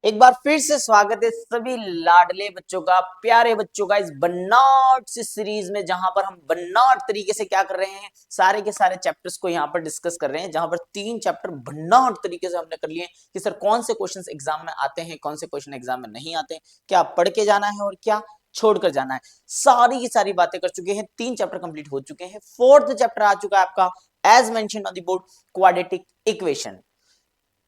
एक बार फिर से स्वागत है सभी लाडले बच्चों का, प्यारे बच्चों का इस बनावट सी सीरीज में, जहां पर हम बनावट तरीके से क्या कर रहे हैं, सारे के सारे चैप्टर्स को यहां पर डिस्कस कर रहे हैं। जहां पर 3 चैप्टर बनावट तरीके से हमने कर लिए कि सर कौन से क्वेश्चंस एग्जाम में आते हैं, कौन से क्वेश्चन एग्जाम में नहीं आते, क्या पढ़ के जाना है और क्या छोड़कर जाना है। सारी की सारी बातें कर चुके हैं, 3 चैप्टर कंप्लीट हो चुके हैं। 4th चैप्टर आ चुका है आपका, as mentioned on the board, quadratic equation.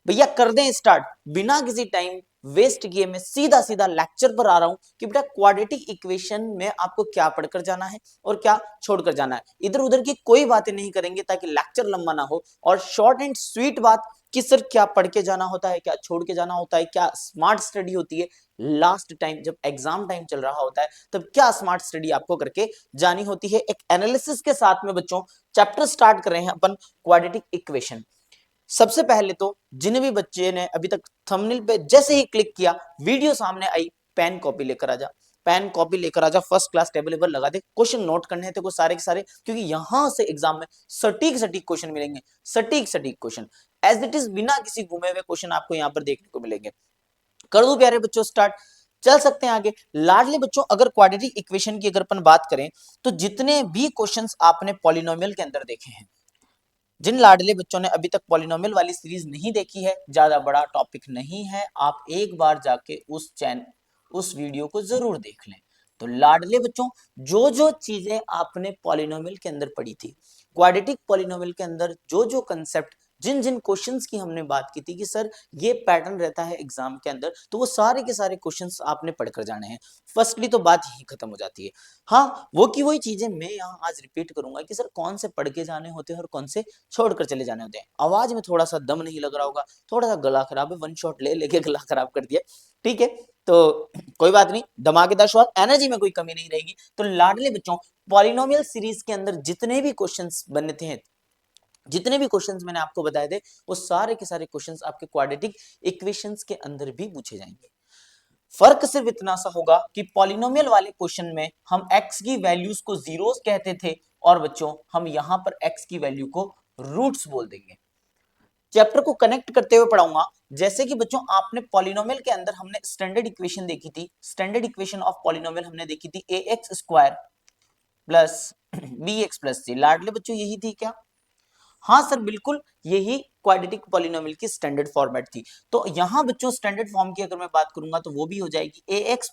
भैया कर दें स्टार्ट बिना किसी टाइम वेस्ट किए। मैं सीधा सीधा लेक्चर पर आ रहा हूं कि बेटा क्वाड्रेटिक इक्वेशन में आपको क्या पढ़कर जाना है और क्या छोड़कर जाना है। इधर उधर की कोई बातें नहीं करेंगे ताकि लेक्चर लंबा ना हो, और शॉर्ट एंड स्वीट बात कि सर क्या पढ़ के जाना होता है, क्या छोड़ के जाना होता है, क्या स्मार्ट स्टडी होती है। लास्ट टाइम जब एग्जाम टाइम चल रहा होता है तब क्या स्मार्ट स्टडी आपको करके जानी होती है। एक एनालिसिस के साथ में बच्चों चैप्टर स्टार्ट कर रहे हैं अपन, क्वाड्रेटिक इक्वेशन। सबसे पहले तो जिन भी बच्चे ने अभी तक थंबनेल पे जैसे ही क्लिक किया, वीडियो सामने आई, पेन कॉपी लेकर आजा, पेन कॉपी लेकर आजा, फर्स्ट क्लास टेबल पर लगा दे। क्वेश्चन नोट करने थे को सारे के सारे, क्योंकि यहां से एग्जाम में सटीक सटीक क्वेश्चन मिलेंगे, सटीक सटीक क्वेश्चन एज इट इज, बिना किसी घूमे हुए क्वेश्चन आपको यहाँ पर देखने को मिलेंगे। कर दो प्यारे बच्चों स्टार्ट, चल सकते हैं आगे। लाडले बच्चों, अगर क्वाड्रेटिक इक्वेशन की अगर अपन बात करें तो जितने भी क्वेश्चंस आपने पॉलिनोमियल के अंदर देखे हैं, जिन लाडले बच्चों ने अभी तक पॉलिनोमियल वाली सीरीज नहीं देखी है, ज्यादा बड़ा टॉपिक नहीं है, आप एक बार जाके उस वीडियो को जरूर देख लें। तो लाडले बच्चों, जो जो चीजें आपने पॉलिनोमियल के अंदर पढ़ी थी, क्वाड्रेटिक पॉलिनोमियल के अंदर जो जो कंसेप्ट, जिन जिन क्वेश्चंस की हमने बात की थी कि सर ये पैटर्न रहता है एग्जाम के अंदर, तो वो सारे के सारे क्वेश्चंस आपने पढ़कर जाने हैं। फर्स्टली तो बात यही खत्म हो जाती है। हाँ, वो की वही चीजें मैं यहाँ आज रिपीट करूंगा कि सर कौन से पढ़ के जाने होते हैं और कौन से छोड़कर चले जाने होते हैं। आवाज में थोड़ा सा दम नहीं लग रहा होगा, थोड़ा सा गला खराब है, वन शॉट ले लेके गला खराब कर दिया, ठीक है। तो कोई बात नहीं, धमाकेदार शॉट, एनर्जी में कोई कमी नहीं रहेगी। तो लाडले बच्चों, पॉलिनोमियल सीरीज के अंदर जितने भी क्वेश्चंस बने थे, जितने भी क्वेश्चंस मैंने आपको बताए थे, वो सारे के सारे क्वेश्चंस आपके क्वाड्रेटिक इक्वेशंस के अंदर भी पूछे जाएंगे। फर्क सिर्फ इतना सा होगा कि पॉलिनोमियल वाले क्वेश्चन में हम x की वैल्यूज को जीरोस कहते थे, और बच्चों हम यहां पर x की वैल्यू को रूट्स बोल देंगे। चैप्टर को कनेक्ट करते हुए पढ़ाऊंगा। जैसे कि बच्चों आपने पॉलिनोमियल के अंदर हमने स्टैंडर्ड इक्वेशन देखी थी, स्टैंडर्ड इक्वेशन ऑफ पॉलिनोमियल हमने देखी थी ax square plus bx plus c। लाडले बच्चों यही थी क्या? हाँ सर बिल्कुल, यही क्वाड्रेटिक पॉलिनोमियल की स्टैंडर्ड फॉर्मेट थी। तो यहां बच्चों स्टैंडर्ड फॉर्म की अगर मैं बात करूंगा तो वो भी हो जाएगी ax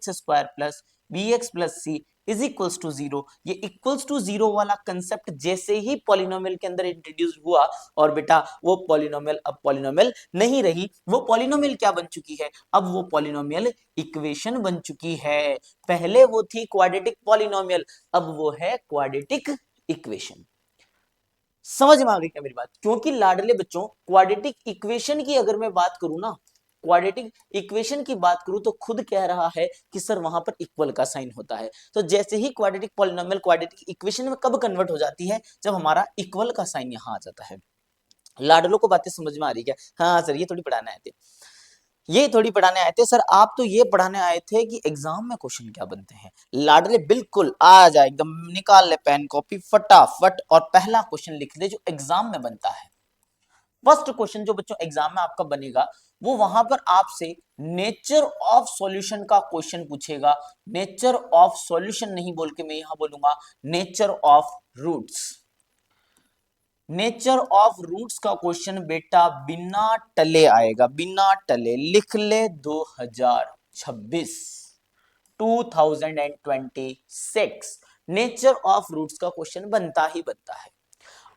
square plus bx plus C is equals to zero. ये इक्वल्स टू जीरो वाला कंसेप्ट जैसे ही पॉलिनोमियल के अंदर इंट्रोड्यूस हुआ, और बेटा वो पॉलिनोमियल अब पॉलिनोमियल नहीं रही, वो पॉलिनोमियल क्या बन चुकी है, अब वो पॉलिनोमियल इक्वेशन बन चुकी है। पहले वो थी क्वाड्रेटिक पॉलिनोमियल, अब वो है क्वाड्रेटिक इक्वेशन। समझ में आ गई क्या मेरी बात? क्योंकि लाडले बच्चों, क्वाड्रेटिक इक्वेशन की अगर मैं बात करूं ना, क्वाड्रेटिक इक्वेशन की बात करूं तो खुद कह रहा है कि सर वहां पर इक्वल का साइन होता है। तो जैसे ही क्वाड्रेटिक पॉलिनोमियल क्वाड्रेटिक इक्वेशन में कब कन्वर्ट हो जाती है, जब हमारा इक्वल का साइन यहां आ जाता है। लाडलो को बातें समझ में आ रही क्या? हाँ सर, ये थोड़ी पढ़ाना है, ये थोड़ी पढ़ाने आए थे सर, आप तो ये पढ़ाने आए थे कि एग्जाम में क्वेश्चन क्या बनते हैं। लाडले बिल्कुल आ जा, एकदम निकाल ले पेन कॉपी फटाफट और पहला क्वेश्चन लिख ले जो एग्जाम में बनता है। फर्स्ट क्वेश्चन जो बच्चों एग्जाम में आपका बनेगा, वो वहां पर आपसे नेचर ऑफ सॉल्यूशन का क्वेश्चन पूछेगा। नेचर ऑफ सॉल्यूशन नहीं बोल के मैं यहां बोलूंगा nature of roots. Nature of roots का क्वेश्चन बेटा बिना टले आएगा, बिना टले लिख ले 2026 2026 नेचर ऑफ रूट्स का क्वेश्चन बनता ही बनता है।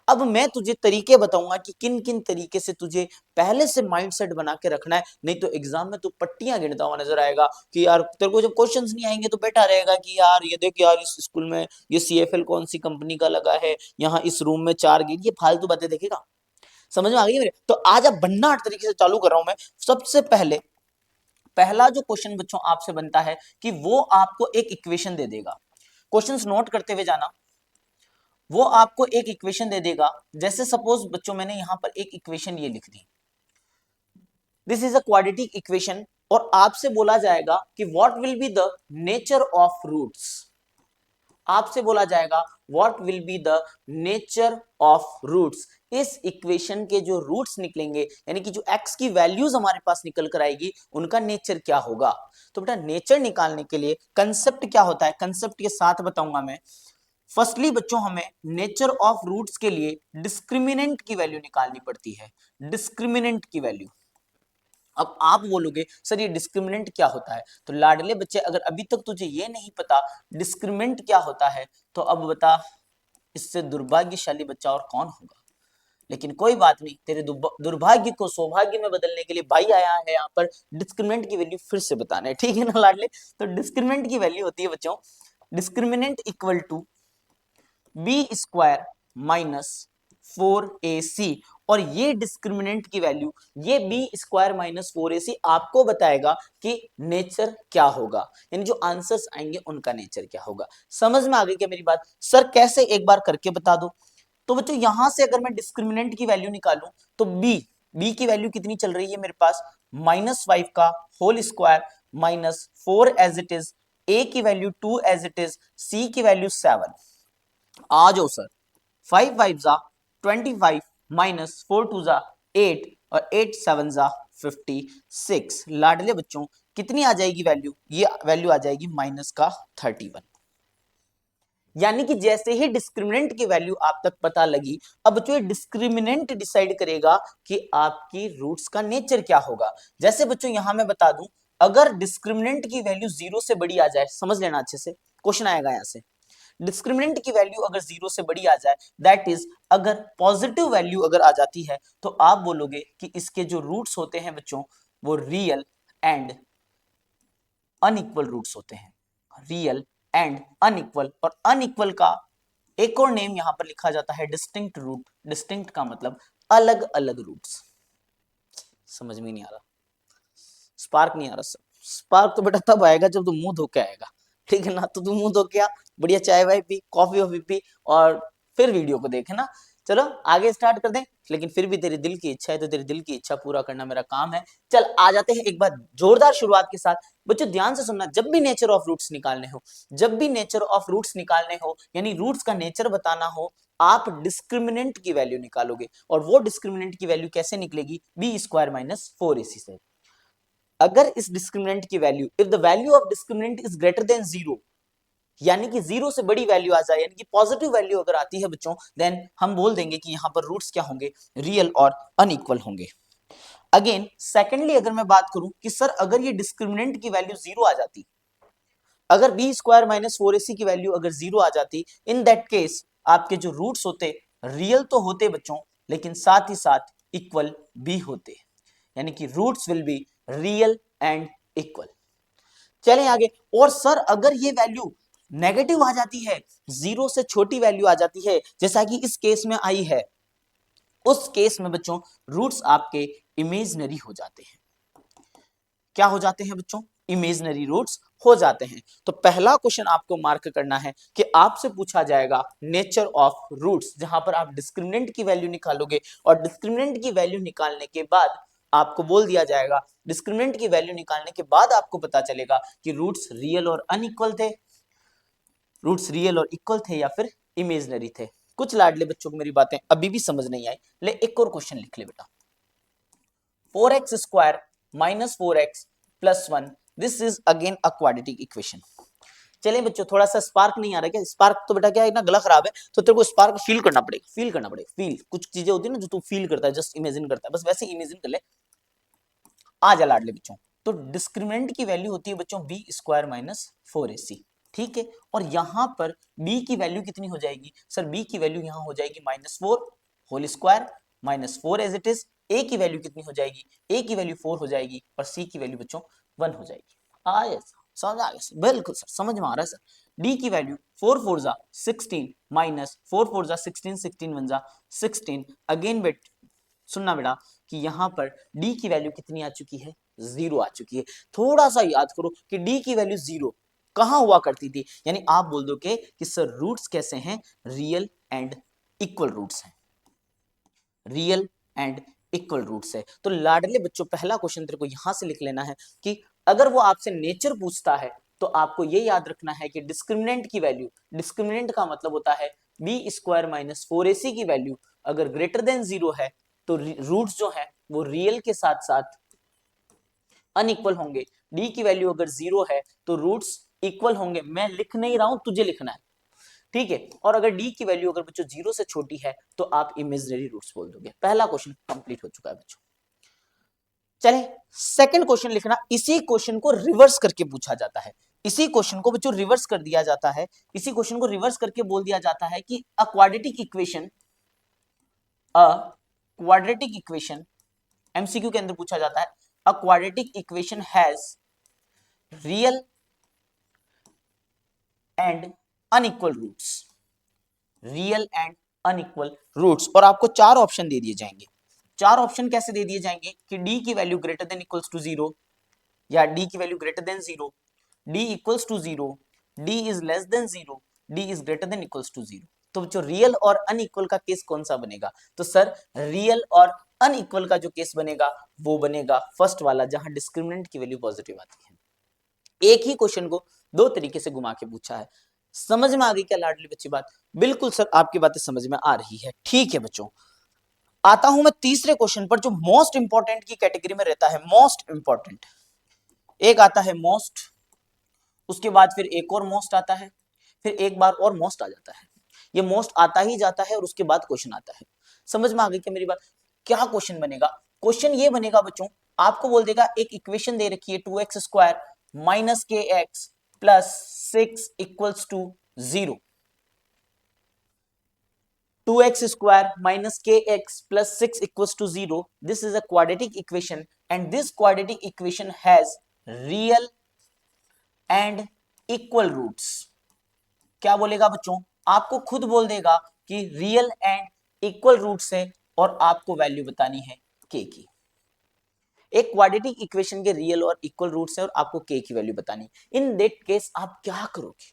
अब मैं तुझे तरीके बताऊंगा कि किन किन तरीके से तुझे पहले से माइंडसेट बना के रखना है, नहीं तो एग्जाम में तू पट्टियां गिनता हुआ नजर आएगा कि यार तेरे को जब क्वेश्चंस नहीं आएंगे तो बैठा रहेगा कि यार ये देख यार इस स्कूल में ये सीएफएल कौन सी कंपनी का लगा है, यहाँ इस रूम में 4 गेट, ये फालतू बातें देखेगा। समझ में आ गई मेरे? तो आज अब भन्नाट तरीके से चालू कर रहा हूं मैं। सबसे पहले पहला जो क्वेश्चन बच्चों आपसे बनता है कि वो आपको एक इक्वेशन दे देगा। क्वेश्चंस नोट करते हुए जाना। वो आपको एक इक्वेशन दे देगा, जैसे सपोज बच्चों मैंने यहां पर एक इक्वेशन ये लिख दी, this is a quadratic equation, और आपसे बोला जाएगा कि what will be the nature of roots. आपसे बोला जाएगा what will be the nature of roots. इस इक्वेशन के जो रूट्स निकलेंगे यानी कि जो x की वैल्यूज हमारे पास निकल कर आएगी उनका नेचर क्या होगा। तो बेटा नेचर निकालने के लिए कंसेप्ट क्या होता है, कंसेप्ट के साथ बताऊंगा मैं। फर्स्टली बच्चों हमें नेचर ऑफ रूट्स के लिए डिस्क्रिमिनेंट की वैल्यू निकालनी पड़ती है, डिस्क्रिमिनेंट की वैल्यू। अब आप बोलोगे सर ये डिस्क्रिमिनेंट क्या होता है, तो लाडले बच्चे अगर अभी तक तुझे ये नहीं पता डिस्क्रिमिनेंट क्या होता है तो अब बता इससे दुर्भाग्यशाली बच्चा और कौन होगा। लेकिन कोई बात नहीं, तेरे दुर्भाग्य को सौभाग्य में बदलने के लिए भाई आया है यहाँ पर डिस्क्रिमिनेंट की वैल्यू फिर से बताने, ठीक है ना लाडले। तो डिस्क्रिमिनेंट की वैल्यू होती है बच्चों, discriminant equal to B square minus 4ac। और ये डिस्क्रिमिनेंट की वैल्यू, ये बी स्क्वायर माइनस 4ac आपको बताएगा कि नेचर क्या होगा, यानी जो आंसर्स आएंगे उनका नेचर क्या होगा। समझ में आ गई क्या मेरी बात? सर कैसे, एक बार करके बता दो। तो बच्चों यहां से अगर मैं डिस्क्रिमिनेंट की वैल्यू निकालूं तो बी की वैल्यू कितनी चल रही है मेरे पास, -5 का whole square minus 4 as it is, A की value 2 as it is, C की वैल्यू 7। आ जाओ सर, 5 5 जा 25 माइनस 4 2 जा 8 और 8 7 जा 56। लाडले बच्चों कितनी आ जाएगी वैल्यू, ये वैल्यू आ जाएगी माइनस का 31। यानी कि जैसे ही डिस्क्रिमिनेंट की वैल्यू आप तक पता लगी, अब बच्चों ये डिस्क्रिमिनेंट डिसाइड करेगा कि आपकी रूट्स का नेचर क्या होगा। जैसे बच्चों यहां मैं बता दूं, अगर डिस्क्रिमिनेंट की वैल्यू 0 से बड़ी आ जाए, समझ लेना अच्छे से, क्वेश्चन आएगा यहां से, डिस्क्रिमिनेंट की वैल्यू अगर 0 से बड़ी आ जाए, दैट इज अगर पॉजिटिव वैल्यू अगर आ जाती है, तो आप बोलोगे कि इसके जो रूट्स होते हैं बच्चों वो रियल एंड अनइक्वल रूट्स होते हैं, रियल एंड अनइक्वल। और अनइक्वल का एक और नेम यहां पर लिखा जाता है डिस्टिंक्ट रूट। डिस्टिंक्ट का मतलब अलग अलग रूट्स। समझ में नहीं आ रहा, स्पार्क नहीं आ रहा। स्पार्क तो बेटा तब आएगा जब तू मुंह धो के आएगा, ठीक है ना। तो तू मुंह धो के आ, बढ़िया चाय वाय पी, कॉफी वॉफी पी और फिर वीडियो को देखे ना। चलो आगे स्टार्ट कर दें, लेकिन फिर भी तेरे दिल की इच्छा है तो तेरे दिल की इच्छा पूरा करना मेरा काम है। चल आ जाते हैं एक बार जोरदार शुरुआत के साथ। बच्चों ध्यान से सुनना, जब भी नेचर ऑफ रूट्स निकालने हो, जब भी नेचर ऑफ रूट्स निकालने हो यानी रूट्स का नेचर बताना हो, आप डिस्क्रिमिनेंट की वैल्यू निकालोगे। और वो डिस्क्रिमिनेंट की वैल्यू कैसे निकलेगी, बी स्क्वायर माइनस 4ac से। अगर इस डिस्क्रिमिनेंट की value, if the value of discriminant is greater than 0, यानी कि 0 से बड़ी वैल्यू आ जाए, यानी कि पॉजिटिव वैल्यू अगर आती है बच्चों, देन हम बोल देंगे कि यहां पर रूट्स क्या होंगे, रियल और अनइक्वल होंगे। अगेन सेकेंडली अगर मैं बात करूं कि सर अगर ये डिस्क्रिमिनेंट की वैल्यू 0 आ जाती, अगर बी स्क्वायर माइनस 4ac की वैल्यू अगर 0 आ जाती, इन दैट केस आपके जो रूट्स होते रियल तो होते बच्चों, लेकिन साथ ही साथ इक्वल भी होते, यानी कि roots will be real and equal. चलें आगे। और सर अगर ये वैल्यू नेगेटिव आ जाती है, 0 से छोटी वैल्यू आ जाती है, जैसा कि इस केस में आई है, उस केस में बच्चों रूट्स आपके इमेजिनरी हो जाते हैं। क्या हो जाते हैं बच्चों, इमेजिनरी रूट्स हो जाते हैं। तो पहला क्वेश्चन आपको मार्क करना है कि आपसे पूछा जाएगा नेचर ऑफ रूट्स, जहां पर आप डिस्क्रिमिनेंट की वैल्यू निकालोगे और डिस्क्रिमिनेंट की वैल्यू निकालने के बाद आपको बोल दिया जाएगा, डिस्क्रिमिनेंट की वैल्यू निकालने के बाद आपको पता चलेगा कि रूट्स रियल और अनइक्वल थे, रूट्स रियल और इक्वल थे या फिर इमेजिनरी थे। कुछ लाडले बच्चों को मेरी बातें अभी भी समझ नहीं आई, ले एक और क्वेश्चन लिख ले बेटा। 4x square minus 4x plus 1, this is again a quadratic equation. चलिए बच्चों थोड़ा सा स्पार्क नहीं आ रहा क्या, स्पार्क तो बेटा क्या है ना, गला खराब है, तो तेरे को स्पार्क फील करना पड़ेगा, फील करना पड़ेगा। फील, कुछ चीजें होती है ना जो तू फील करता है, जस्ट इमेजिन करता है, बस वैसे इमेजिन कर ले। आ जा लाडले बच्चों। तो डिस्क्रिमिनेंट की वैल्यू होती है बच्चों बी स्क्वायर माइनस 4ac, ठीक है। और यहां पर b की वैल्यू कितनी हो जाएगी, सर b की वैल्यू यहां हो जाएगी -4 whole square minus 4 as it is. a की वैल्यू कितनी हो जाएगी, a की वैल्यू 4 हो जाएगी और c की वैल्यू बच्चों 1 हो जाएगी। आया समझ आ गया, बिल्कुल सर समझ में आ रहा है सर। d की वैल्यू 4 4 जा 16 माइनस 4 4 जा 16 16 1 जा 16। अगेन बेट सुनना बेटा कि यहां पर d की वैल्यू कितनी आ चुकी है, 0 आ चुकी है। थोड़ा सा याद करो कि d की वैल्यू 0 कहां हुआ करती थी, यानी आप बोल दो कि सर रूट्स कैसे हैं, रियल एंड इक्वल रूट्स हैं, रियल एंड इक्वल रूट्स है। तो लाडले बच्चों पहला क्वेश्चन तेरे को यहां से लिख लेना है कि अगर वो आपसे नेचर पूछता है तो आपको ये याद रखना है कि डिस्क्रिमिनेंट की वैल्यू, डिस्क्रिमिनेंट का मतलब होता है बी स्क्वायर माइनस 4ac की वैल्यू अगर ग्रेटर देन 0 है तो रूट्स जो है वो रियल के साथ साथ अनइक्वल होंगे। डी की वैल्यू अगर 0 है तो रूट्स इक्वल होंगे। मैं लिख नहीं रहा हूं, तुझे लिखना है, ठीक है। और अगर डी की वैल्यू अगर बच्चों 0 से छोटी है तो आप इमेजिनरी रूट्स बोल दोगे। पहला क्वेश्चन कंप्लीट हो चुका है बच्चों। चले सेकंड क्वेश्चन लिखना। इसी क्वेश्चन को रिवर्स करके पूछा जाता है। इसी क्वेश्चन को बच्चों रिवर्स कर दिया जाता है। इसी क्वेश्चन को रिवर्स करके बोल दिया जाता है कि अ क्वाड्रेटिक इक्वेशन एमसीक्यू के अंदर पूछा जाता है, a quadratic equation has real and unequal roots. Real and unequal roots. और आपको चार ऑप्शन दे दिए जाएंगे। चार ऑप्शन कैसे दे दिए जाएंगे कि डी की value greater than equals to 0, या डी की value greater than 0, D equals to 0, D is less than 0, D is greater than equals to 0। तो जो रियल और अनइक्वल का केस कौन सा बनेगा? तो सर रियल और अनइक्वल का जो केस बनेगा वो बनेगा फर्स्ट वाला, जहां डिस्क्रिमिनेंट की वैल्यू पॉजिटिव आती है। एक ही क्वेश्चन को दो तरीके से घुमा के पूछा है। समझ में आ गई क्या लाडली बच्ची बात? बिल्कुल सर, आपकी बातें समझ में आ रही है। ठीक है बच्चों, आता हूं मैं तीसरे क्वेश्चन पर, जो मोस्ट इंपॉर्टेंट की कैटेगरी में रहता है। मोस्ट इंपॉर्टेंट एक आता है मोस्ट, उसके बाद फिर एक और मोस्ट आता है, फिर एक बार और मोस्ट आ जाता है। ये मोस्ट आता ही जाता है और उसके बाद क्वेश्चन आता है। समझ में आ गई क्या मेरी बात? क्या क्वेश्चन बनेगा? क्वेश्चन ये बनेगा बच्चों, आपको बोल देगा एक इक्वेशन दे रखी है 2x square minus K X plus 6 equals to 0। 2x square minus kx plus 6 equals to 0. This is a quadratic equation and this quadratic equation has real and equal roots. क्या बोलेगा बच्चों? आपको खुद बोल देगा कि रियल एंड इक्वल रूट्स है और आपको वैल्यू बतानी है k की। एक क्वाड्रेटिक इक्वेशन के रियल और इक्वल रूट्स है और आपको k की वैल्यू बतानी। इन दैट केस आप क्या करोगे?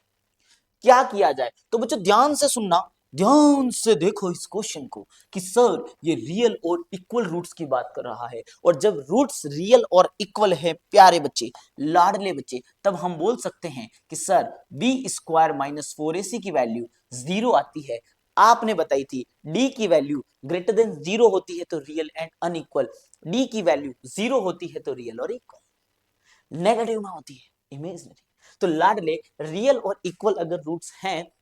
क्या किया जाए? तो बच्चों ध्यान से सुनना, ध्यान से देखो इस क्वेश्चन को कि सर ये रियल और इक्वल रूट्स की बात कर रहा है, और जब रूट्स रियल और इक्वल है प्यारे बच्चे, लाडले बच्चे, तब हम बोल सकते हैं कि sir B square minus 4ac की वैल्यू 0 आती है। आपने बताई थी डी की वैल्यू ग्रेटर देन 0 होती है तो रियल एंड अनइक्वल, डी की वैल्यू 0 होती है तो रियल और इक्वल, नेगेटिव में होती है इमेजिनरी। तो लाडले रियल और इक्वल अगर रूट्स हैं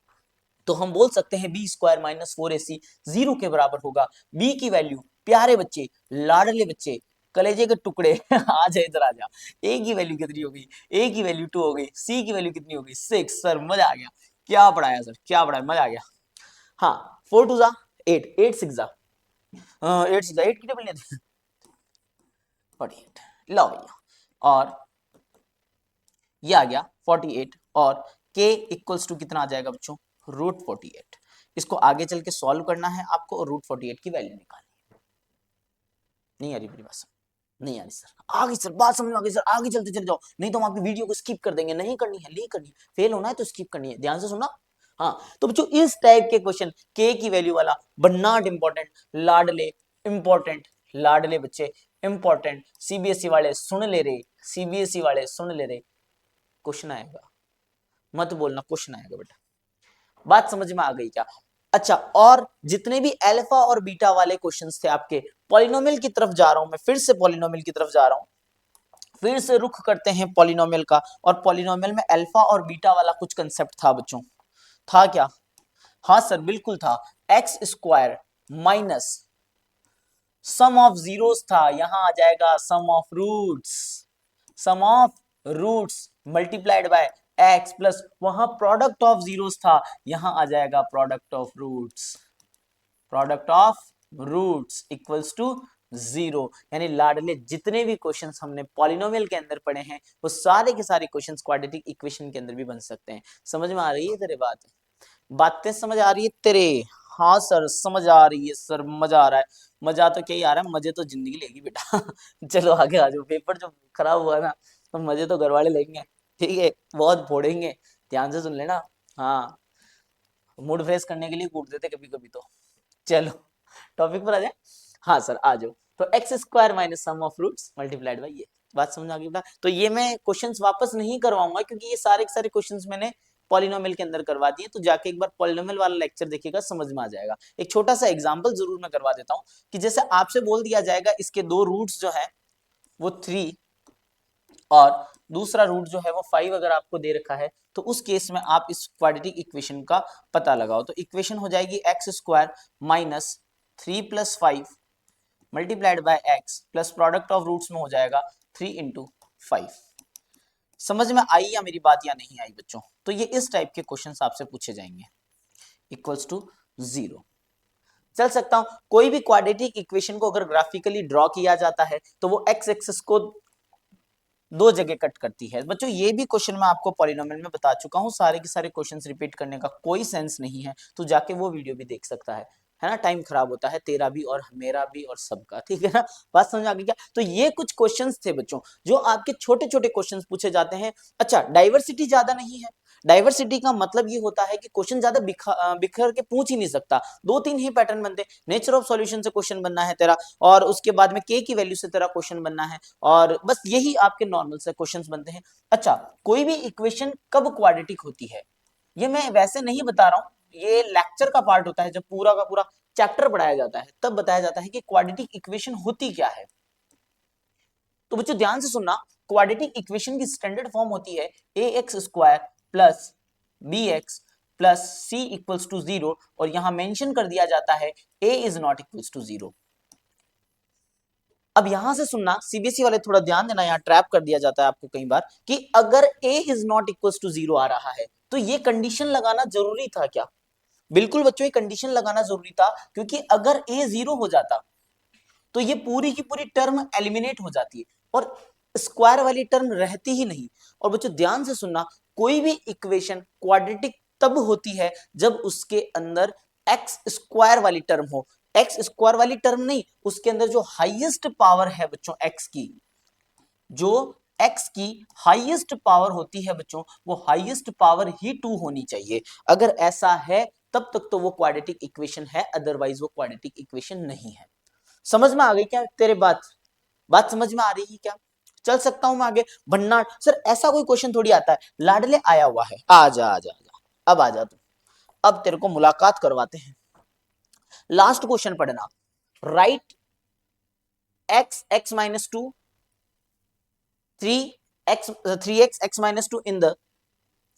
तो हम बोल सकते हैं बी स्क्वायर माइनस 4ac 0 के बराबर होगा। बी की वैल्यू प्यारे बच्चे, लाडले बच्चे, कलेजे के टुकड़े आ जाए इधर आ जा। ए की वैल्यू कितनी होगी? ए की वैल्यू 2 हो गई। सी की वैल्यू कितनी होगी? 6। सर मजा आ गया, क्या पढ़ाया सर, क्या पढ़ाया, मजा आ गया। हाँ 4 2 जा 8, 8 6 जा 8 6 जा 8 की टेबल नहीं 48। लो भैया, और ये आ गया 48 और k इक्वल्स टू कितना आ जाएगा बच्चों? रूट 48। इसको आगे चल के सॉल्व करना है आपको और रूट 48 की वैल्यू निकालनी है। नहीं आ रही मेरी बात? नहीं आ रही सर? आगे सर बात समझ में आ गई सर, आगे चलते चले जाओ, नहीं तो हम आपकी वीडियो को स्किप कर देंगे। नहीं करनी है, नहीं करनी, फेल होना है तो स्किप करनी है। ध्यान से सुनना। हाँ तो बच्चों इस टाइप के क्वेश्चन k की वैल्यू वाला बट नॉट इंपॉर्टेंट, लाडले इंपॉर्टेंट, लाडले बच्चे इंपॉर्टेंट, सीबीएसई वाले सुन ले रहे, सीबीएसई वाले सुन ले रहे, क्वेश्चन आएगा, मत बोलना क्वेश्चन आएगा बेटा। बात समझ में आ गई क्या? अच्छा, और जितने भी अल्फा और बीटा वाले क्वेश्चंस थे आपके, पॉलिनोमियल की तरफ जा रहा हूं मैं, फिर से पॉलिनोमियल की तरफ जा रहा हूं, फिर से रुख करते हैं पॉलिनोमियल का। और पॉलिनोमियल में अल्फा और बीटा वाला कुछ कंसेप्ट था बच्चों, था क्या? हाँ सर बिल्कुल था। X square minus sum of zeros था, यहां आ जाएगा sum of roots, sum of roots multiplied by X plus वहां प्रोडक्ट ऑफ जीरोस था, यहां आ जाएगा product of roots, product of roots equals to 0। यानी लाडले जितने भी क्वेश्चंस हमने पॉलिनोमियल के अंदर पढ़े हैं वो सारे के सारे क्वेश्चंस क्वाड्रेटिक इक्वेशन के अंदर भी बन सकते हैं। समझ में आ रही है तेरे बात? बातें समझ आ रही है तेरे? हाँ सर समझ आ रही है सर, मजा आ रहा है। मजा तो क्या ही आ रहा है, मजे तो जिंदगी लेगी बेटा चलो आगे आ जाओ। पेपर जो खराब हुआ ना तो मजे तो घर वाले लेंगे, ठीक है, बहुत फोड़ेंगे, ध्यान से सुन लेना। हाँ मूड फ्रेश करने के लिए कूट देते कभी कभी तो। चलो टॉपिक पर आ जाए। हाँ सर आ जाओ। तो X square minus sum of roots multiplied by ये, बात समझ आ गई बेटा? तो ये मैं क्वेश्चंस वापस नहीं करवाऊंगा क्योंकि ये सारे के सारे क्वेश्चंस मैंने पॉलिनोमियल के अंदर करवा दिए, तो जाके एक बार पॉलिनोमियल वाला लेक्चर देखिएगा, समझ में आ जाएगा। एक छोटा सा एग्जांपल जरूर मैं करवा देता हूं कि जैसे आपसे बोल दिया जाएगा इसके दो रूट्स जो है वो 3 और दूसरा रूट जो है वो 5 अगर आपको दे रखा है, तो उस केस में आप इस क्वाड्रेटिक इक्वेशन का पता लगाओ। तो इक्वेशन हो जाएगी X square minus 3 plus 5 multiplied by X plus product of roots में हो जाएगा 3 इंटू 5। समझ में आई या मेरी बात या नहीं आई बच्चों? तो ये इस टाइप के क्वेश्चंस आपसे पूछे जाएंगे। इक्वल्स टू 0 चल सकता हूं। कोई भी क्वाड्रेटिक इक्वेशन को अगर ग्राफिकली ड्रॉ किया जाता है तो वो एक्स एक्सिस को दो जगह कट करती है। बच्चों ये भी क्वेश्चन मैं आपको पॉलिनोमियल में बता चुका हूं, सारे के सारे क्वेश्चंस रिपीट करने का कोई सेंस नहीं है, तो जाके वो वीडियो भी देख सकता है ना। टाइम खराब होता है तेरा भी और मेरा भी और सबका, ठीक है ना। बात समझ आ गई क्या? तो ये कुछ क्वेश्चंस थे बच्चों जो आपके छोटे छोटे क्वेश्चंस पूछे जाते हैं। अच्छा, डाइवर्सिटी ज्यादा नहीं है। डाइवर्सिटी का मतलब ये होता है कि क्वेश्चन ज्यादा बिखर के पूछ ही नहीं सकता, दो तीन ही पैटर्न बनते। नेचर ऑफ सॉल्यूशन से क्वेश्चन बनना है तेरा, और उसके बाद में के की वैल्यू से तेरा क्वेश्चन बनना है, और बस यही आपके नॉर्मल से क्वेश्चंस बनते हैं। अच्छा, कोई भी इक्वेशन कब क्वाड्रेटिक होती है ये मैं वैसे नहीं बता रहा हूं, ये लेक्चर का पार्ट होता है, जब पूरा का पूरा चैप्टर पढ़ाया जाता है तब बताया जाता है कि क्वाड्रेटिक इक्वेशन होती क्या है। तो बच्चों ध्यान से सुनना, क्वाड्रेटिक इक्वेशन की स्टैंडर्ड फॉर्म होती है A X square plus B X plus C equals to 0, और यहां मेंशन कर दिया जाता है A is not equals to 0। अब यहां से सुनना, सीबीएसई वाले थोड़ा ध्यान देना, यहां ट्रैप कर दिया जाता है आपको कई बार कि अगर ए इज नॉट इक्वल्स टू 0 आ रहा है तो ये कंडीशन लगाना जरूरी था क्या? बिल्कुल बच्चों, ये कंडीशन लगाना जरूरी था, क्योंकि अगर ए 0 हो जाता तो ये पूरी की पूरी टर्म एलिमिनेट हो जाती है और स्क्वायर वाली टर्म रहती ही नहीं। और बच्चों ध्यान से सुनना, कोई भी इक्वेशन क्वाड्रेटिक तब होती है जब उसके अंदर एक्स स्क्वायर वाली टर्म हो। एक्स स्क्वायर वाली टर्म नहीं, उसके अंदर जो हाईएस्ट पावर है बच्चों एक्स की, जो एक्स की हाईएस्ट पावर होती है बच्चों, वो हाईएस्ट पावर ही 2 होनी चाहिए। अगर ऐसा है तब तक तो वो क्वाड्रेटिक इक्वेशन है, अदरवाइज वो क्वाड्रेटिक इक्वेशन नहीं है। समझ में आ गई क्या तेरे बात समझ में आ रही है क्या? चल सकता हूं मैं आगे। भन्नाट सर, ऐसा कोई क्वेश्चन थोड़ी आता है, लाडले आया हुआ है, आजा आजा आजा, अब आजा तू, अब तेरे को मुलाकात करवाते हैं। लास्ट क्वेश्चन पढ़ना, right x x minus two 3x x minus two in the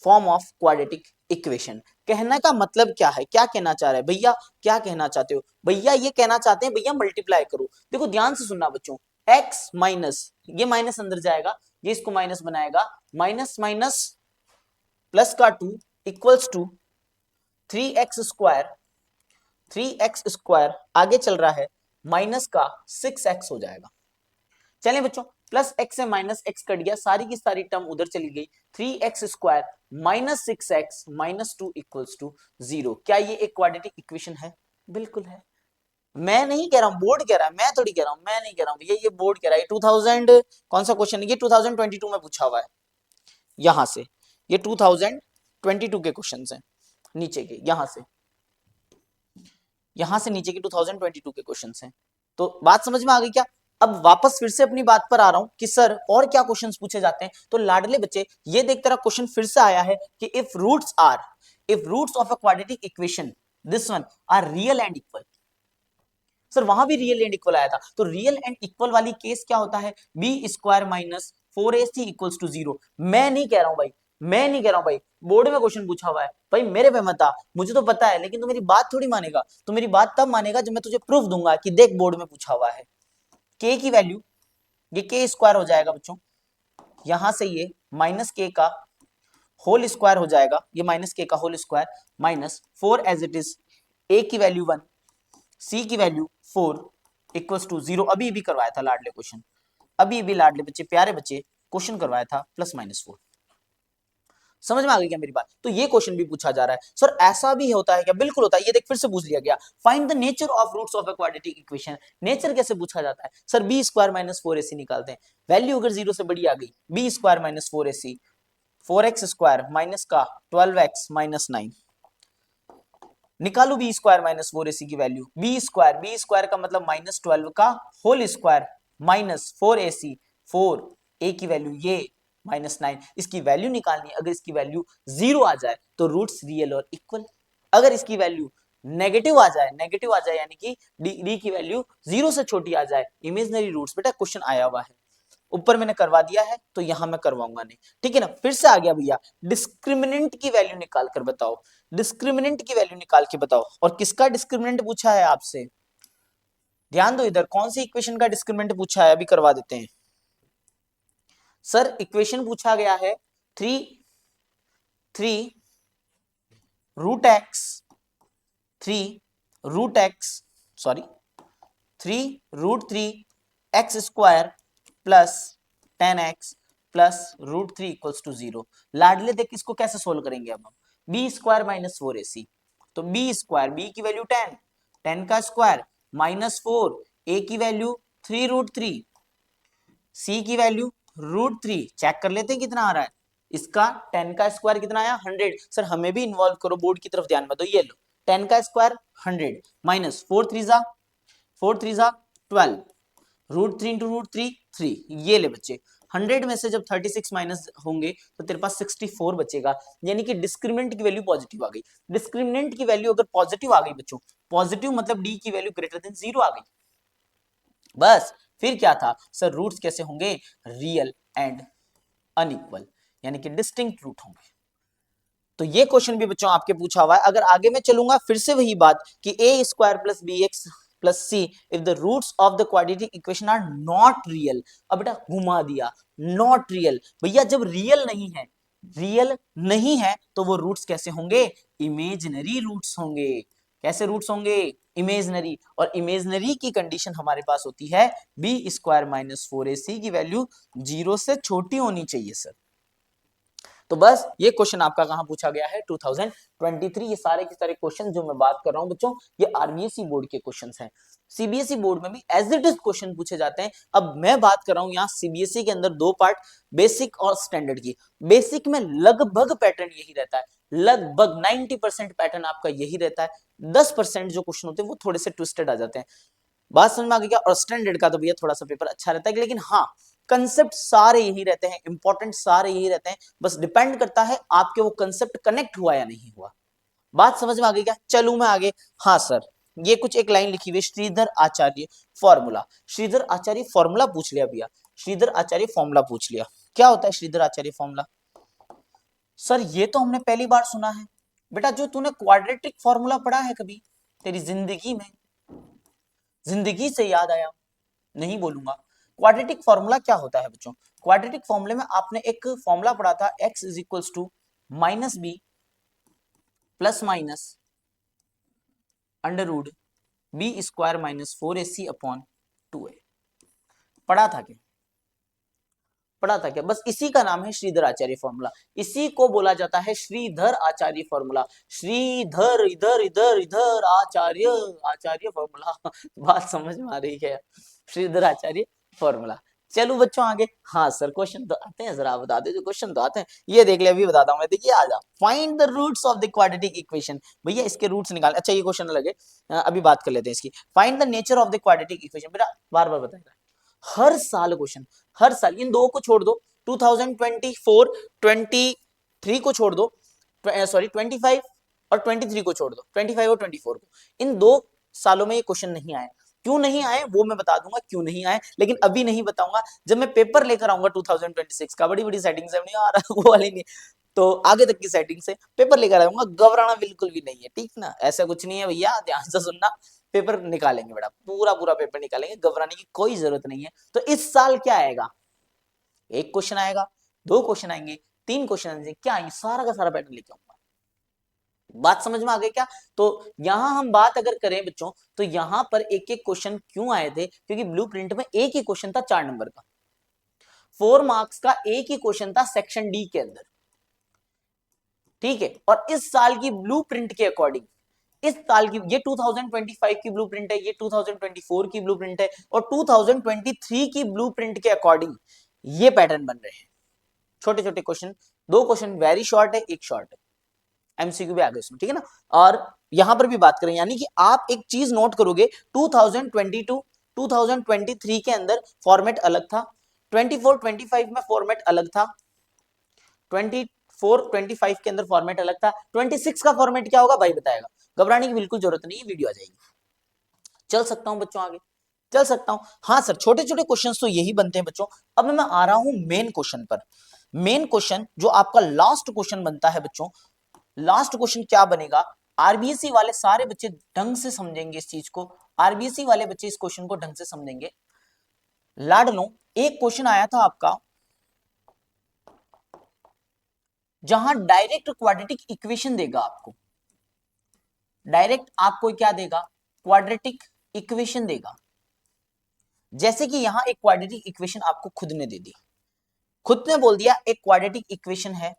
form of quadratic equation. कहने का मतलब क्या है, क्या कहना चाह रहे हैं भैया, क्या कहना चाहते हो भैया? ये कहना चाहते हैं भैया मल्टीप्लाई करो। देखो ध्यान से सुनना बच्चों, x माइनस, ये माइनस अंदर जाएगा, ये इसको माइनस बनाएगा, माइनस माइनस प्लस का 2 equals to 3x square, 3x square आगे चल रहा है माइनस का 6x हो जाएगा। चलें बच्चों, प्लस एक्स से माइनस एक्स कट गया, सारी की सारी टर्म उधर चली गई, 3x square minus 6x minus 2 equals to 0। क्या ये एक क्वाड्रेटिक इक्वेशन है? बिल्कुल है। मैं नहीं कह रहा हूं, बोर्ड कह रहा है, मैं थोड़ी कह रहा हूं, मैं नहीं कह रहा हूं भैया, ये बोर्ड कह रहा है। 2000 कौन सा क्वेश्चन है ये? 2022 में पूछा हुआ है यहां से, ये 2022 के क्वेश्चन हैं नीचे के, यहां से नीचे के 2022 के क्वेश्चन हैं। तो बात समझ में आ गई क्या? अब वापस फिर से अपनी बात पर आ रहा हूं कि सर और क्या क्वेश्चंस पूछे जाते हैं। तो लाडले बच्चे, ये देख तेरा क्वेश्चन फिर से आया है कि if roots of a quadratic equation this one are real and equal. Sir वहां भी रियल एंड इक्वल आया था, तो रियल एंड इक्वल वाली केस क्या होता है? B square minus 4ac equals to 0। मैं नहीं कह रहा हूं भाई, मैं नहीं कह रहा हूं भाई, बोर्ड में क्वेश्चन पूछा हुआ है भाई, मेरे पे मत आ, मुझे तो पता है, लेकिन तू मेरी बात थोड़ी मानेगा। तू मेरी बात तब मानेगा जब मैं तुझे प्रूफ दूंगा कि देख बोर्ड में पूछा हुआ है। के की वैल्यू, ये के स्क्वायर हो जाएगा बच्चों, यहां से ये माइनस के का होल स्क्वायर हो जाएगा, ये माइनस के का whole square minus 4 as it is, A की वैल्यू 1, सी की वैल्यू 4 इक्वल्स टू 0। अभी भी करवाया था लाडले क्वेश्चन, अभी भी लाडले बच्चे, प्यारे बच्चे, क्वेश्चन करवाया था प्लस माइनस 4। समझ में आ गई क्या मेरी बात? तो ये क्वेश्चन भी पूछा जा रहा है, सर ऐसा भी होता है क्या? बिल्कुल होता है। ये देख फिर से पूछ लिया गया, find the nature of roots of a quadratic equation. Nature कैसे पूछा जाता है? Sir B square minus 4ac निकालते हैं, वैल्यू अगर 0 से बड़ी आ गई, B square minus 4ac, 4x square minus का 12x माइनस 9, निकालो बी स्क्वायर माइनस 4ac की वैल्यू, बी स्क्वायर का मतलब माइनस 12 का whole square minus 4ac, 4 a की वैल्यू ये -9। इसकी वैल्यू निकालनी है। अगर इसकी वैल्यू 0 आ जाए तो रूट्स रियल और इक्वल, अगर इसकी वैल्यू नेगेटिव आ जाए यानी कि डी की वैल्यू 0 से छोटी आ जाए, इमेजिनरी रूट्स। बेटा क्वेश्चन आया हुआ है, ऊपर मैंने करवा दिया है तो यहां मैं करवाऊंगा नहीं, ठीक है ना। फिर से आ गया भैया, डिस्क्रिमिनेंट की वैल्यू निकाल कर बताओ, डिस्क्रिमिनेंट की वैल्यू निकाल के बताओ। और किसका डिस्क्रिमिनेंट पूछा है आपसे, ध्यान दो इधर, कौन सी इक्वेशन का डिस्क्रिमिनेंट पूछा है, अभी करवा देते हैं। सर इक्वेशन पूछा गया है 3 root X 3 square plus 10x plus √3 equals to 0। लाडले देख इसको कैसे सोल्व करेंगे अब हम, बी स्क्वायर माइनस 4ac, तो बी स्क्वायर, बी की वैल्यू 10, 10 का स्क्वायर माइनस 4, ए की वैल्यू 3√3, सी की वैल्यू √3, चेक कर लेते हैं कितना आ रहा है। इसका 10 का स्क्वायर कितना आया 100। सर हमें भी इन्वॉल्व करो, बोर्ड की तरफ ध्यान मत दो। ये लो 10 का स्क्वायर 100 माइनस 4 3 जा 12, √3 इंटू √3 3, ये ले बच्चे। 100 में से जब 36 माइनस होंगे तो तेरे पास 64 बचेगा, यानी कि डिस्क्रिमिनेंट की वैल्यू पॉजिटिव आ गई। डिस्क्रिमिनेंट की वैल्यू अगर पॉजिटिव आ गई बच्चों, पॉजिटिव मतलब डी की वैल्यू ग्रेटर देन 0 आ गई, बस फिर क्या था सर, रूट्स कैसे होंगे, रियल एंड अनइक्वल, यानी कि डिस्टिंक्ट रूट होंगे। तो ये क्वेश्चन भी बच्चों आपके पूछा हुआ है। अगर आगे मैं चलूंगा फिर से वही बात कि A square plus B X plus C if the roots of the quadratic equation are not real. अब बेटा घुमा दिया, नॉट रियल, भैया जब रियल नहीं है तो वो रूट्स कैसे होंगे, इमेजिनरी रूट्स होंगे। कैसे रूट्स होंगे, इमेजिनरी। और इमेजिनरी की कंडीशन हमारे पास होती है बी स्क्वायर माइनस 4ac की वैल्यू 0 से छोटी होनी चाहिए सर। तो बस ये क्वेश्चन आपका कहां पूछा गया है, 2023। ये सारे के सारे क्वेश्चन जो मैं बात कर रहा हूं बच्चों, ये आरबीएसई बोर्ड के क्वेश्चंस हैं। सीबीएसई बोर्ड में भी एज इट इज क्वेश्चन पूछे जाते हैं। अब मैं बात कर रहा हूं यहाँ सीबीएसई के अंदर दो पार्ट, बेसिक और स्टैंडर्ड की। बेसिक में लगभग पैटर्न यही रहता है, लगभग 90% पैटर्न आपका यही रहता है। 10% जो क्वेश्चन होते हैं वो थोड़े से ट्विस्टेड आ जाते हैं। बात समझ में आ गई क्या। और स्टैंडर्ड का तो भैया थोड़ा सा पेपर अच्छा रहता है, लेकिन हाँ कंसेप्ट सारे यही रहते हैं, इंपॉर्टेंट सारे यही रहते हैं, बस डिपेंड करता है आपके वो कंसेप्ट कनेक्ट हुआ या नहीं हुआ। बात समझ में आ गई क्या, चलूं मैं आगे। हाँ सर, ये कुछ एक लाइन लिखी हुई, श्रीधर आचार्य फॉर्मूला। श्रीधर आचार्य फॉर्मूला पूछ लिया भैया, श्रीधर आचार्य फॉर्मूला पूछ लिया। क्या होता है श्रीधर आचार्य फॉर्मूला, सर ये तो हमने पहली बार सुना है। बेटा जो तूने क्वाड्रेटिक फॉर्मूला पढ़ा है कभी तेरी जिंदगी में, जिंदगी से याद आया, नहीं बोलूंगा। क्वाड्रेटिक फॉर्मूला क्या होता है बच्चों, क्वाड्रेटिक फॉर्मूले में आपने एक फॉर्मूला पढ़ा था, x is equals to minus B plus minus under root B square minus 4ac upon 2a। पढ़ा था क्या, पढ़ा था क्या। बस इसी का नाम है श्रीधर आचार्य फॉर्मूला, इसी को बोला जाता है श्रीधर आचार्य फॉर्मूला। श्रीधर इधर इधर इधर आचार्य, आचार्य फॉर्मूला। बात समझ में आ रही है, श्रीधर आचार्य फॉर्मूला। चलो बच्चों आगे। हाँ सर क्वेश्चन तो आते हैं, जरा बता दे जो क्वेश्चन तो आते हैं। ये देख ले, अभी बताता हूँ मैं, देखिए आ जा। Find the roots of the quadratic equation, भैया इसके रूट्स निकाल। अच्छा ये क्वेश्चन अलग है, अभी बात कर लेते हैं इसकी। Find the nature of the quadratic equation, बेटा बार बार बताएगा हर साल क्वेश्चन, हर साल। इन दो को छोड़ दो, 2024 23 को छोड़ दो, सॉरी 25 और 23 को छोड़ दो, 25 और 24 को। इन दो सालों में ये क्वेश्चन नहीं आए। क्यों नहीं आए वो मैं बता दूंगा क्यों नहीं आए, लेकिन अभी नहीं बताऊंगा। जब मैं पेपर लेकर आऊंगा 2026 का, बड़ी बड़ी सेटिंग से नहीं आ रहा वो वाली नहीं, तो आगे तक की सेटिंग से पेपर लेकर आऊंगा। घबराना बिल्कुल भी नहीं है, ठीक ना, ऐसा कुछ नहीं है भैया, ध्यान से सुनना। पेपर निकालेंगे बेटा, पूरा पूरा पेपर निकालेंगे, घबराने की कोई जरूरत नहीं है। तो इस साल क्या आएगा, एक क्वेश्चन आएगा, दो क्वेश्चन आएंगे, तीन क्वेश्चन आएंगे, क्या आएंगे, सारा का सारा पैटर्न लेके आऊंगा। बात समझ में आ गई क्या। तो यहां हम बात अगर करें बच्चों, तो यहां पर एक एक क्वेश्चन क्यों आए थे, क्योंकि ब्लूप्रिंट में एक ही क्वेश्चन था 4 नंबर का, 4 मार्क्स का एक ही क्वेश्चन था सेक्शन डी के अंदर, ठीक है। और इस साल की ब्लूप्रिंट के अकॉर्डिंग, इस साल की ये 2025 की ब्लूप्रिंट है, ये 2024 की ब्लूप्रिंट है, और 2023 की ब्लूप्रिंट के अकॉर्डिंग ये पैटर्न बन रहे हैं। छोटे छोटे क्वेश्चन, दो क्वेश्चन वेरी शॉर्ट है, एक शॉर्ट है, एमसीक्यू भी आ गए उसमें, ठीक है ना। और यहां पर भी बात करें, यानी कि आप एक चीज नोट करोगे, 2022 2023 के अंदर फॉर्मेट अलग था, 24 25 में फॉर्मेट अलग था, 24 25 के अंदर फॉर्मेट अलग था, 26 का फॉर्मेट क्या होगा भाई बताएगा। घबराने की बिल्कुल जरूरत नहीं है, वीडियो आ जाएगी। चल सकता हूं बच्चों आगे, चल सकता हूं। हाँ सर, छोटे छोटे क्वेश्चंस तो यही बनते हैं बच्चों। अब मैं आ रहा हूं मेन क्वेश्चन पर। मेन क्वेश्चन जो आपका लास्ट क्वेश्चन बनता है बच्चों, लास्ट क्वेश्चन क्या बनेगा, आरबीएससी वाले सारे बच्चे ढंग से समझेंगे इस चीज को, आरबीएससी वाले बच्चे इस क्वेश्चन को ढंग से समझेंगे। लाडलो, एक क्वेश्चन आया था आपका जहां डायरेक्ट क्वाड्रेटिक इक्वेशन देगा आपको, डायरेक्ट आपको क्या देगा, क्वाड्रेटिक इक्वेशन देगा। जैसे कि यहां एक क्वाड्रेटिक इक्वेशन आपको खुद ने दे दी, खुद ने बोल दिया एक क्वाड्रेटिक इक्वेशन है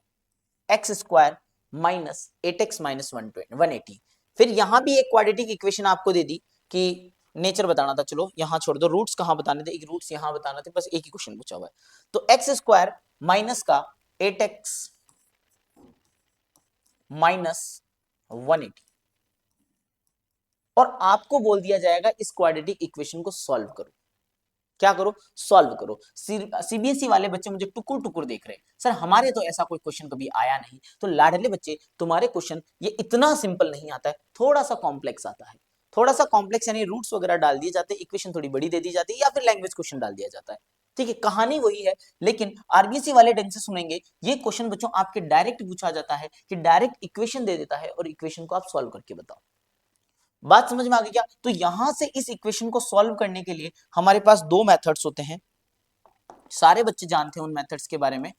x square minus 8x minus 180। फिर यहां भी एक क्वाड्रेटिक इक्वेशन आपको दे दी कि नेचर बताना था, चलो यहां छोड़ दो, रूट्स कहां बताने थे, एक रूट्स यहां बताना थे, बस एक ही क्वेश्चन पूछा हुआ है। तो एक्स स्क्वायर माइनस का 8x माइनस 180, और आपको बोल दिया जाएगा इस क्वाड्रेटिक इक्वेशन को सॉल्व करो। क्या करो, सॉल्व करो। सीबीएसई वाले बच्चे मुझे टुकुर टुकुर देख रहे हैं, सर हमारे तो ऐसा कोई क्वेश्चन कभी आया नहीं। तो लाडले बच्चे, तुम्हारे क्वेश्चन ये इतना सिंपल नहीं आता है, थोड़ा सा कॉम्प्लेक्स आता है, थोड़ा सा कॉम्प्लेक्स, यानी रूट्स वगैरह डाल दिए जाते हैं, इक्वेशन थोड़ी बड़ी दे दी जाती है, या फिर लैंग्वेज क्वेश्चन डाल दिया जाता है। ठीक है, कहानी वही है, लेकिन आरबीएसई वाले ढंग से सुनेंगे। ये क्वेश्चन बच्चों आपके डायरेक्ट पूछा जाता है कि डायरेक्ट इक्वेशन दे देता है और इक्वेशन को आप सॉल्व करके बताओ। बात समझ में आ गई क्या? तो यहां से इस इक्वेशन को सॉल्व करने के लिए हमारे पास दो मेथड्स होते हैं, सारे बच्चे जानते हैं उन मेथड्स के बारे में।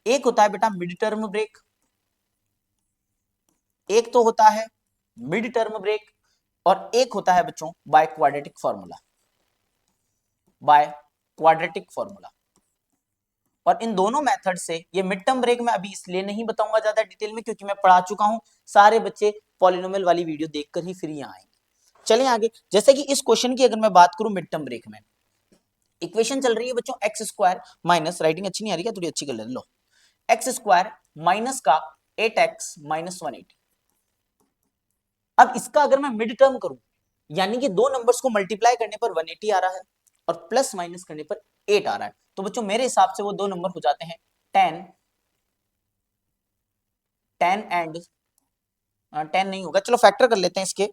एक होता है बेटा मिड टर्म ब्रेक, एक तो होता है मिड टर्म ब्रेक, और एक होता है बच्चों by quadratic formula, by quadratic formula. और इन दोनों मेथड से, ये मिड टर्म ब्रेक में अभी इसलिए नहीं बताऊंगा ज्यादा डिटेल में क्योंकि मैं पढ़ा चुका हूं, सारे बच्चे पॉलिनोमियल वाली वीडियो देखकर ही फिर यहां आएंगे। चलें आगे, जैसे कि इस क्वेश्चन की अगर मैं बात करूं मिड टर्म ब्रेक में, इक्वेशन चल रही है बच्चों एक्स स्क्वायर माइनस, राइटिंग अच्छी नहीं आ रही क्या, थोड़ी अच्छी कर लो, एक्स स्क्वायर माइनस का 8x माइनस 180। अब इसका अगर मैं मिड टर्म करूं, यानी कि दो नंबर्स को मल्टीप्लाई करने पर 180 आ रहा है और प्लस माइनस करने पर 8 आ रहा है, तो बच्चों मेरे हिसाब से वो दो नंबर हो जाते हैं 10 एंड 10 नहीं होगा, चलो फैक्टर कर लेते हैं, इसके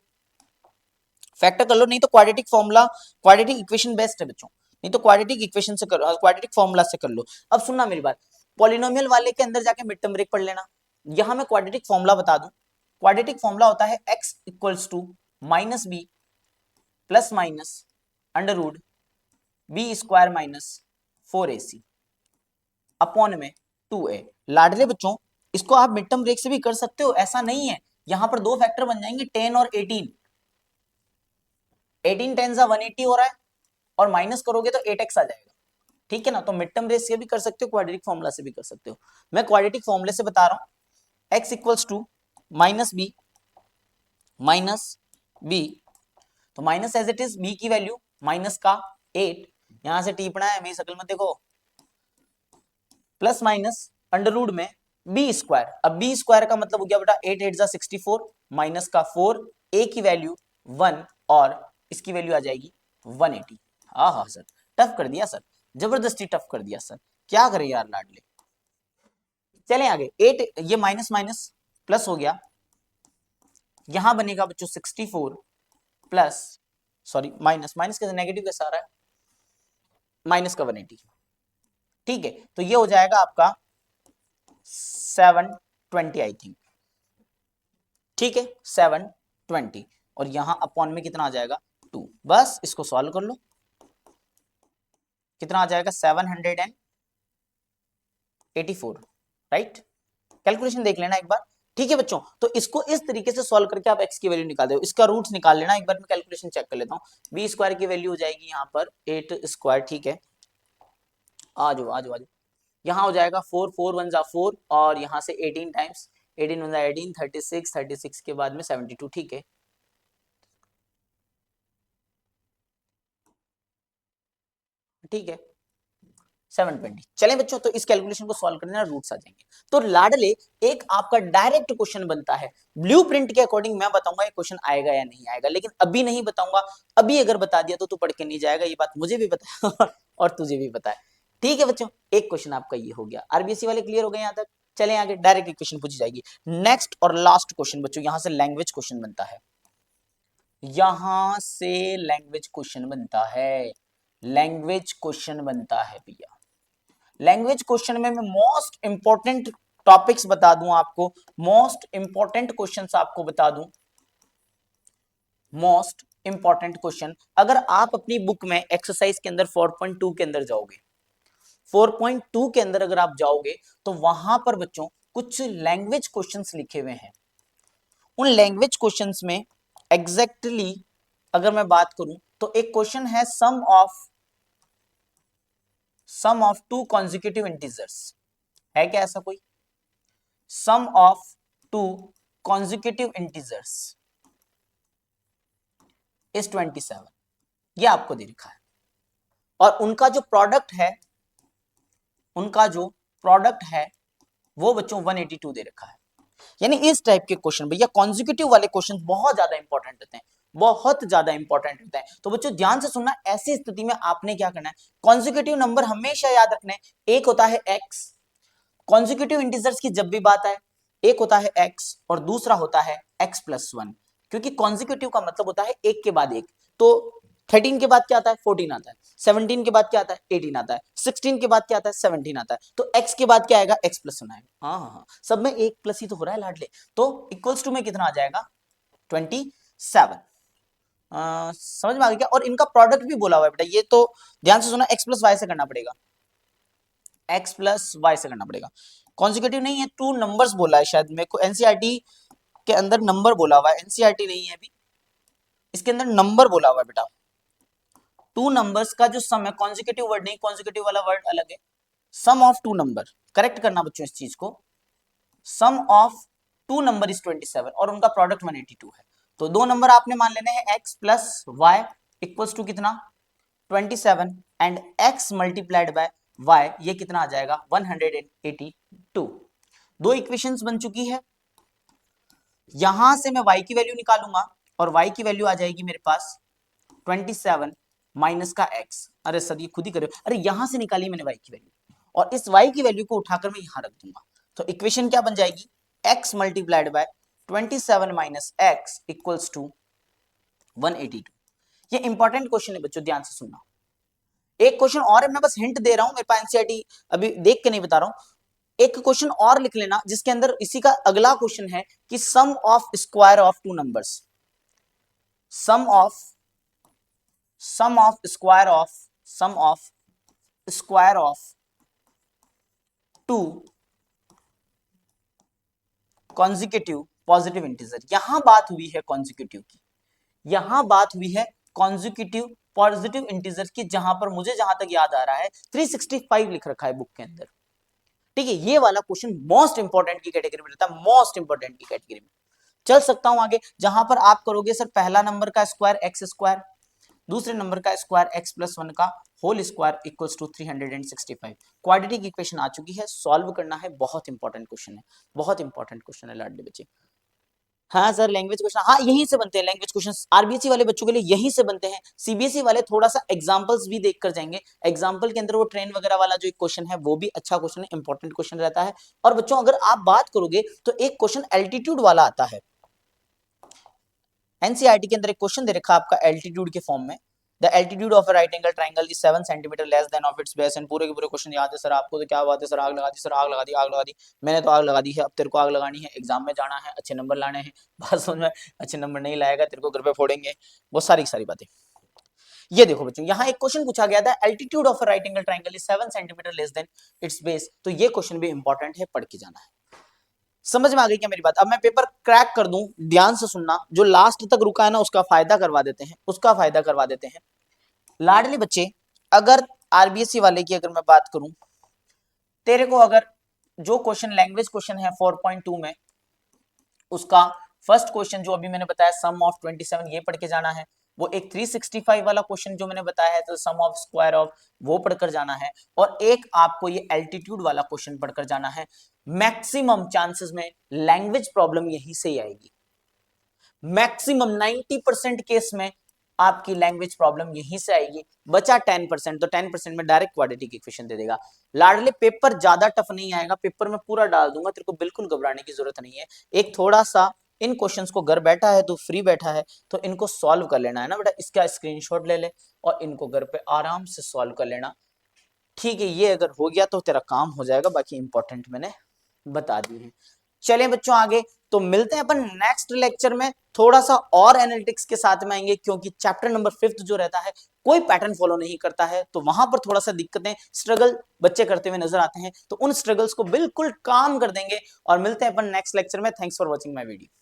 फैक्टर कर लो, नहीं तो quadratic formula, quadratic equation best है बच्चों, नहीं तो क्वाड्रेटिक इक्वेशन से कर, क्वाड्रेटिक फॉर्मूला से कर लो। अब सुनना मेरी बात, पॉलिनोमियल वाले के अंदर जाके मिड टर्म ब्रेक पढ़ लेना। यहां मैं क्वाड्रेटिक फॉर्मूला बता दूं, क्वाड्रेटिक फॉर्मूला होता है x equals to minus B plus minus under root B square minus 4ac upon में 2a। लाडले बच्चों, इसको आप मिड टर्म ब्रेक से भी कर सकते हो, ऐसा नहीं है, यहां पर दो फैक्टर बन जाएंगे 10 और 18, 18 10 सा 180 हो रहा है, और माइनस करोगे तो 8x आ जाएगा। ठीक है ना, तो मिड टर्म ब्रेक से भी कर सकते हो, क्वाड्रेटिक फॉर्मूला से भी कर सकते हो। मैं क्वाड्रेटिक फॉर्मूले से बता रहा हूं, x equals to minus B, तो minus as it is, B की वैल्यू माइनस का 8, यहां से टीपना है, मेरी शक्ल मत देखो, प्लस माइनस अंडर रूट में बी स्क्वायर। अब बी स्क्वायर का मतलब हो गया बेटा 8 8 जा 64 माइनस का 4, ए की वैल्यू 1 और इसकी वैल्यू आ जाएगी 180। हाँ हाँ सर, टफ कर दिया सर, जबरदस्ती टफ कर दिया सर, क्या करें यार लाडले। चलें आगे, 8 ये माइनस माइनस प्लस हो गया, यहां बनेगा बच्चों 64 प्लस, सॉरी माइनस, माइनस कैसे, नेगेटिव कैसे आ रहा है, माइनस का 180। ठीक है, तो ये हो जाएगा आपका 720 आई थिंक, ठीक है 720, और यहां अपॉन में कितना आ जाएगा 2, बस इसको सॉल्व कर लो, कितना आ जाएगा 784, राइट, कैलकुलेशन देख लेना एक बार। ठीक है बच्चों, तो इसको इस तरीके से सॉल्व करके आप x की वैल्यू निकाल दो, इसका रूट्स निकाल लेना, एक बार मैं कैलकुलेशन चेक कर लेता हूँ। बी स्क्वायर की वैल्यू हो जाएगी यहाँ पर 8 स्क्वायर, ठीक है, आ जाओ आ जाओ आ जाओ, यहाँ हो जाएगा 4 4 1 जा 4, और यहाँ से 18 टाइम्स 18 1 जा 18, 36 36 के बाद में 72, ठीक है, ठीक है 720। चलें बच्चों, तो इस कैलकुलेशन को सॉल्व करने रूट्स आ जाएंगे। तो लाडले, एक आपका डायरेक्ट क्वेश्चन बनता है, ब्लूप्रिंट के अकॉर्डिंग मैं बताऊंगा ये क्वेश्चन आएगा या नहीं आएगा, लेकिन अभी नहीं बताऊंगा, अभी अगर बता दिया तो तू पढ़ के नहीं जाएगा, ये बात मुझे भी पता है और तुझे भी पता है। ठीक है बच्चों, एक क्वेश्चन आपका ये हो गया, आरबीएससी वाले क्लियर हो गए यहाँ तक। चले आगे, डायरेक्ट इक्वेशन पूछी जाएगी। नेक्स्ट और लास्ट क्वेश्चन बच्चों, यहां से लैंग्वेज क्वेश्चन बनता है, यहां से लैंग्वेज क्वेश्चन बनता है, लैंग्वेज क्वेश्चन बनता है भैया। लैंग्वेज क्वेश्चन में मैं मोस्ट इंपॉर्टेंट टॉपिक्स बता दूं आपको, मोस्ट इंपॉर्टेंट क्वेश्चंस आपको बता दूं, मोस्ट इंपॉर्टेंट क्वेश्चन। अगर आप अपनी बुक में एक्सरसाइज के अंदर 4.2 के अंदर जाओगे, 4.2 के अंदर अगर आप जाओगे तो वहां पर बच्चों कुछ लैंग्वेज क्वेश्चंस लिखे हुए हैं। उन लैंग्वेज क्वेश्चंस में एग्जैक्टली अगर मैं बात करूं तो एक क्वेश्चन है sum of two consecutive integers, है क्या ऐसा कोई? Sum of two consecutive integers is 27, ये आपको दे रखा है, और उनका जो प्रोडक्ट है, उनका जो प्रोडक्ट है वो बच्चों 182 दे रखा है। यानी इस टाइप के क्वेश्चन भैया, कॉन्जिक्यूटिव वाले क्वेश्चन बहुत ज्यादा इंपॉर्टेंट होते हैं, बहुत ज्यादा इंपॉर्टेंट होता है। तो बच्चों ध्यान से सुनना, ऐसी स्थिति में आपने क्या करना है, कॉन्जिक्यूटिव नंबर हमेशा याद रखना है। एक होता है एक्स, कॉन्जिक्यूटिव इंटीजर्स की जब भी बात आए, एक होता है एक्स और दूसरा होता है एक्स प्लस 1, क्योंकि कॉन्जिक्यूटिव का मतलब होता है एक के बाद एक। तो 13 के बाद क्या आता है? 14 आता है, 17 के बाद क्या आता है? 18 आता है, 16 के बाद क्या आता है? 17 आता है। तो x के बाद क्या आएगा? x प्लस 1 आएगा। हाँ, सब में एक प्लस ही तो हो रहा है लाडले, तो इक्वल्स टू में कितना आ जाएगा? 27। समझ में आ गया क्या? और इनका प्रोडक्ट भी बोला हुआ है बेटा, ये तो ध्यान से सुना, x प्लस वाई से करना पड़ेगा, x प्लस वाई से करना पड़ेगा। कॉन्जिक्यूटिव नहीं है, टू नंबर्स बोला है शायद, मेरे को एनसीईआरटी के अंदर नंबर बोला हुआ है, एनसीईआरटी नहीं है अभी, इसके अंदर नंबर बोला हुआ है बेटा। टू नंबर्स का जो सम है, कॉन्जिक्यूटिव वर्ड नहीं, कॉन्जिक्यूटिव वाला वर्ड अलग है, sum of to number, correct करना बच्चों इस चीज को, सम ऑफ टू नंबर इज 27 और उनका प्रोडक्ट 182 है। तो दो नंबर आपने मान लेने हैं, x plus Y equals to कितना? 27, and x multiplied by y, ये कितना आ जाएगा? 182। दो इक्वेशंस बन चुकी है, यहां से मैं y की वैल्यू निकालूंगा और y की वैल्यू आ जाएगी मेरे पास 27 माइनस का x। अरे सर ये खुद ही करो, अरे यहां से निकाली मैंने y की वैल्यू, और इस y की वैल्यू को उठाकर मैं यहां रख दूंगा। तो इक्वेशन क्या बन जाएगी? x multiplied by 27 minus x equals to 182। ये इंपॉर्टेंट क्वेश्चन है बच्चों, ध्यान से सुनना। एक क्वेश्चन और है, मैं बस हिंट दे रहा हूं, मेरे पास एनसीईआरटी अभी देख के नहीं बता रहा हूं। एक क्वेश्चन और लिख लेना जिसके अंदर इसी का अगला क्वेश्चन है कि sum of square of two numbers, sum of square of two consecutive positive integer. यहां बात हुई है कॉन्जिक्यूटिव की, यहां बात हुई है कॉन्जिक्यूटिव पॉजिटिव इंटीजर की, जहां पर मुझे जहां तक याद आ रहा है 365 लिख रखा है बुक के अंदर। ठीक है, ये वाला क्वेश्चन मोस्ट इंपॉर्टेंट की कैटेगरी में रहता है, मोस्ट इंपॉर्टेंट की कैटेगरी में। चल सकता हूं आगे, जहां पर आप करोगे सर पहला नंबर का स्क्वायर एक्स स्क्वायर, दूसरे नंबर का स्क्वायर एक्स प्लस 1 का whole square equals to 365। Quadratic equation आ चुकी है, सॉल्व करना है, बहुत इंपॉर्टेंट क्वेश्चन है, बहुत इंपॉर्टेंट क्वेश्चन है लाडले बच्चे। हाँ सर लैंग्वेज क्वेश्चन, हाँ यहीं से बनते हैं लैंग्वेज क्वेश्चन, आरबीएसई वाले बच्चों के लिए यहीं से बनते हैं। सीबीएसई वाले थोड़ा सा एग्जांपल्स भी देख कर जाएंगे, एग्जांपल के अंदर वो ट्रेन वगैरह वाला जो एक क्वेश्चन है वो भी अच्छा क्वेश्चन है, इंपॉर्टेंट क्वेश्चन रहता है। और बच्चों अगर आप बात करोगे तो एक क्वेश्चन एल्टीट्यूड वाला आता है, एनसीईआरटी के अंदर एक क्वेश्चन दे रखा है आपका एल्टीट्यूड के फॉर्म में, the altitude of a right angle triangle is 7 centimetre less than of its base, and पूरे के पूरे क्वेश्चन याद है सर आपको, तो क्या बात है सर, आग लगा दी सर, आग लगा दी, आग लगा दी, मैंने तो आग लगा दी है, अब तेरे को आग लगानी है, एग्जाम में जाना है, अच्छे नंबर लाने हैं, बात समझ में? अच्छे नंबर नहीं लाएगा तेरे को घर पे फोड़ेंगे, वो सारी सारी बातें। ये देखो बच्चों, यहाँ एक क्वेश्चन पूछा गया था, altitude of a right angle triangle is 7 centimetre less than it's base, तो ये क्वेश्चन भी इंपॉर्टेंट है, पढ़ के जाना है। समझ में आ गई क्या मेरी बात? अब मैं पेपर क्रैक कर दूं, ध्यान से सुनना, जो लास्ट तक रुका है ना उसका फायदा करवा देते हैं, उसका फायदा करवा देते हैं। लाडली बच्चे, अगर आरबीएससी वाले की अगर मैं बात करूं, तेरे को अगर जो क्वेश्चन लैंग्वेज क्वेश्चन है 4.2 में, उसका फर्स्ट क्वेश्चन जो अभी मैंने बताया सम ऑफ 27 ये पढ़ के जाना है, वो एक 365 वाला क्वेश्चन जो मैंने बताया है तो सम ऑफ स्क्वायर ऑफ वो पढ़कर जाना है, और एक आपको ये एल्टीट्यूड वाला क्वेश्चन पढ़कर जाना है। मैक्सिमम चांसेस में लैंग्वेज प्रॉब्लम यहीं से ही आएगी, मैक्सिमम 90% केस में आपकी लैंग्वेज प्रॉब्लम यहीं से आएगी। बचा 10%, तो 10% में डायरेक्ट क्वाड्रेटिक इक्वेशन दे देगा। लाडले पेपर ज्यादा टफ नहीं आएगा, पेपर में पूरा डाल दूंगा, तेरे को बिल्कुल घबराने की जरूरत नहीं है। एक थोड़ा सा इन क्वेश्चंस को, घर बैठा है तो फ्री बैठा है तो इनको सॉल्व कर लेना है ना बेटा, इसका स्क्रीनशॉट ले ले और इनको घर पे आराम से सॉल्व कर लेना। ठीक है, ये अगर हो गया तो तेरा काम हो जाएगा, बाकी इंपॉर्टेंट मैंने बता दी है। चलें बच्चों आगे, तो मिलते हैं अपन नेक्स्ट लेक्चर में, थोड़ा सा और एनालिटिक्स के साथ में आएंगे, क्योंकि चैप्टर नंबर 5 जो रहता है कोई पैटर्न फॉलो नहीं करता है, तो वहां पर थोड़ा सा दिक्कतें, स्ट्रगल बच्चे करते हुए नजर आते हैं, तो उन स्ट्रगल्स को बिल्कुल काम कर देंगे। और मिलते हैं अपन नेक्स्ट लेक्चर में। Thanks for watching my video.